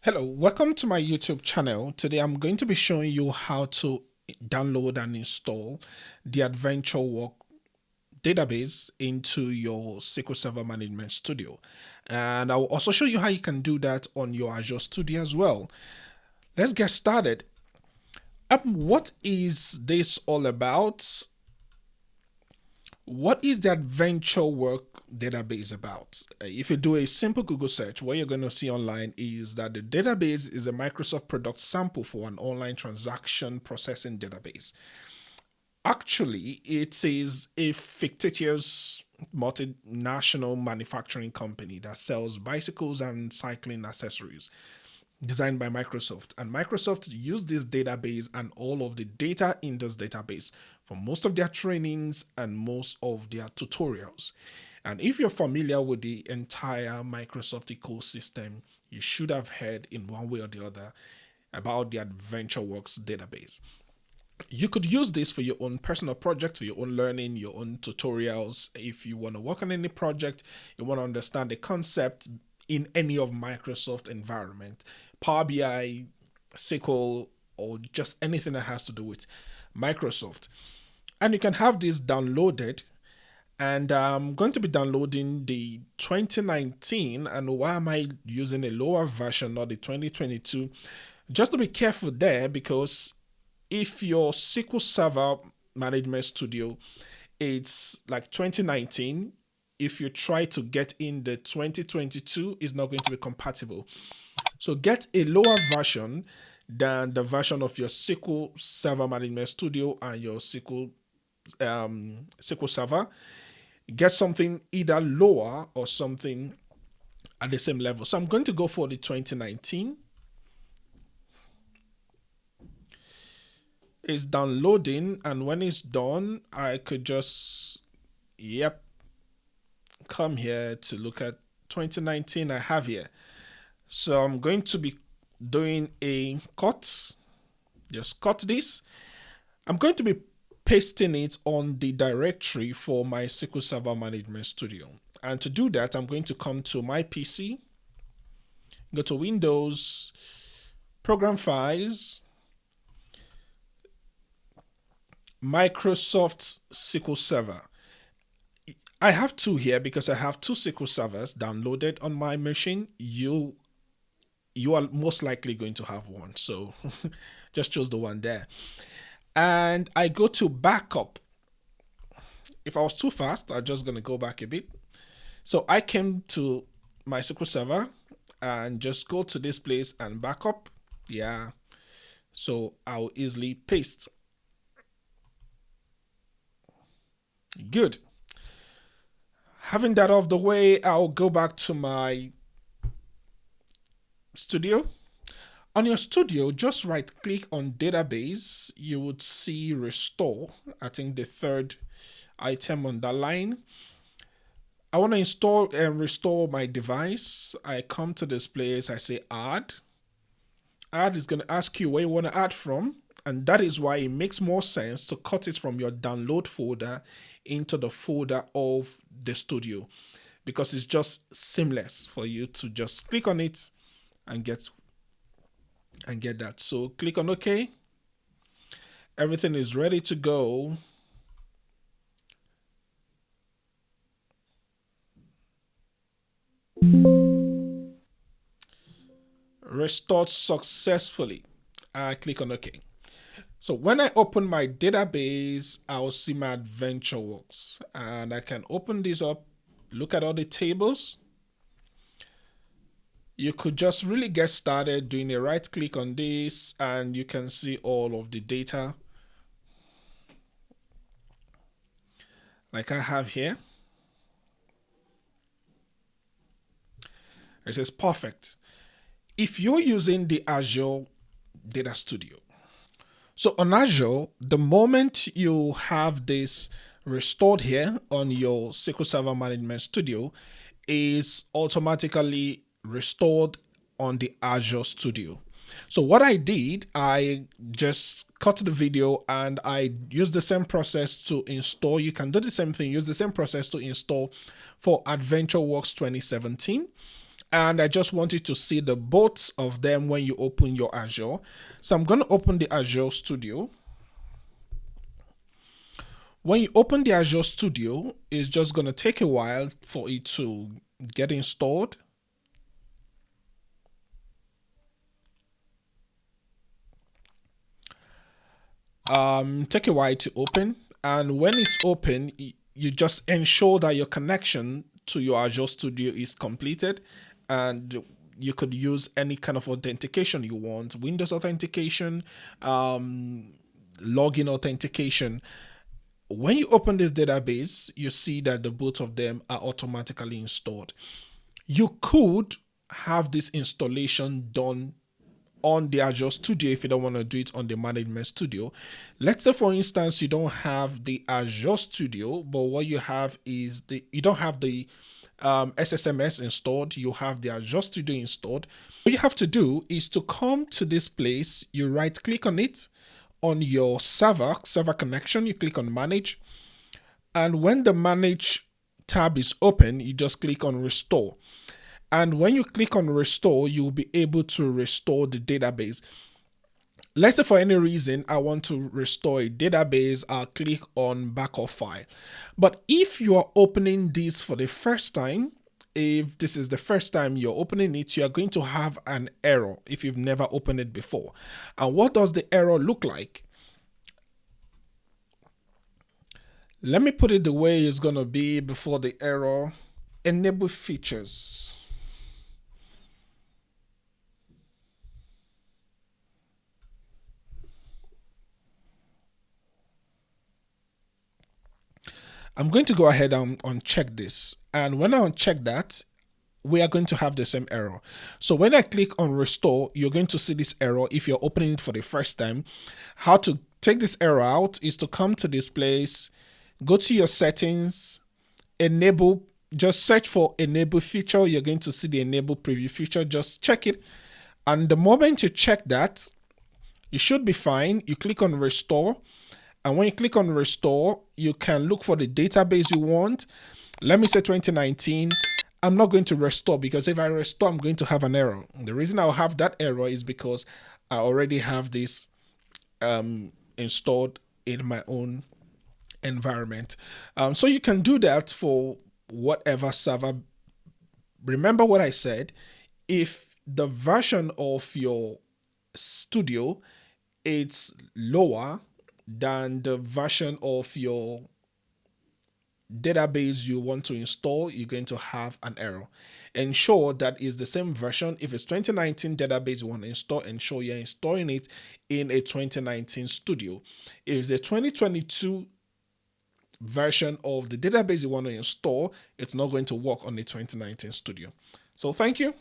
Hello, welcome to my YouTube channel. Today I'm going to be showing you how to download and install the AdventureWorks database into your SQL Server Management Studio. And I will also show you how you can do that on your Azure Studio as well. Let's get started. What is this all about? What is the AdventureWorks database about? If you do a simple Google search, what you're going to see online is that the database is a Microsoft product sample for an online transaction processing database. Actually, it is a fictitious multinational manufacturing company that sells bicycles and cycling accessories designed by Microsoft. And Microsoft used this database and all of the data in this database for most of their trainings and most of their tutorials. And if you're familiar with the entire Microsoft ecosystem, you should have heard in one way or the other about the AdventureWorks database. You could use this for your own personal project, for your own learning, your own tutorials. If you want to work on any project, you want to understand the concept in any of Microsoft environment, Power BI, SQL, or just anything that has to do with Microsoft. And you can have this downloaded. And I'm going to be downloading the 2019. And why am I using a lower version, not the 2022? Just to be careful there, because if your SQL Server Management Studio, it's like 2019, if you try to get in the 2022, it's not going to be compatible. So get a lower version than the version of your SQL Server Management Studio and your SQL Server. Get something either lower or something at the same level. So I'm going to go for the 2019. It's downloading, and when it's done, I could just, come here to look at 2019 I have here. So I'm going to be doing a cut, just cut this. I'm going to be pasting it on the directory for my SQL Server Management Studio. And to do that, I'm going to come to my PC, go to Windows, Program Files, Microsoft SQL Server. I have two here because I have two SQL servers downloaded on my machine. You are most likely going to have one, so just choose the one there. And I go to backup. If I was too fast, I'm just going to go back a bit. So I came to my SQL server and just go to this place and backup. Yeah. So I'll easily paste. Good. Having that off the way, I'll go back to my studio. On your studio, just right click on database. You would see restore. I think the third item on that line. I want to install and restore my device. I come to this place, I say add. Add is going to ask you where you want to add from. And that is why it makes more sense to cut it from your download folder into the folder of the studio, because it's just seamless for you to just click on it and get that. So click on OK. Everything is ready to go. Restored successfully. I click on OK. So when I open my database, I'll see my AdventureWorks, and I can open this up, look at all the tables. You could just really get started doing a right click on this, and you can see all of the data like I have here. It says perfect. If you're using the Azure Data Studio, so on Azure, the moment you have this restored here on your SQL Server Management Studio, is automatically restored on the Azure Studio. So what I did, I just cut the video and I used the same process to install. You can do the same thing, use the same process to install for AdventureWorks 2017. And I just want you to see the both of them when you open your Azure. So I'm going to open the Azure Studio. When you open the Azure Studio, it's just going to take a while for it to get installed. Take a while to open, and when it's open, you just ensure that your connection to your Azure Studio is completed, and you could use any kind of authentication you want: Windows authentication, login authentication. When you open this database, you see that the both of them are automatically installed. You could have this installation done on the Azure Studio if you don't want to do it on the Management Studio. Let's say, for instance, you don't have the Azure Studio, but what you have is you don't have the SSMS installed, you have the Azure Studio installed. What you have to do is to come to this place, you right click on it, on your server connection, you click on Manage, and when the Manage tab is open, you just click on Restore. And when you click on Restore, you'll be able to restore the database. Let's say for any reason I want to restore a database, I'll click on Backup File. But if you are opening this for the first time, if this is the first time you're opening it, you are going to have an error if you've never opened it before. And what does the error look like? Let me put it the way it's going to be before the error. Enable features. I'm going to go ahead and uncheck this. And when I uncheck that, we are going to have the same error. So when I click on Restore, you're going to see this error if you're opening it for the first time. How to take this error out is to come to this place, go to your settings, enable, just search for enable feature. You're going to see the enable preview feature. Just check it. And the moment you check that, you should be fine. You click on Restore. And when you click on Restore, you can look for the database you want. Let me say 2019. I'm not going to restore because if I restore, I'm going to have an error. The reason I'll have that error is because I already have this installed in my own environment. So you can do that for whatever server. Remember what I said. If the version of your studio is lower than the version of your database you want to install, you're going to have an error. Ensure that is the same version. If it's 2019 database you want to install, ensure you're installing it in a 2019 studio. If it's a 2022 version of the database you want to install, it's not going to work on the 2019 studio. So thank you.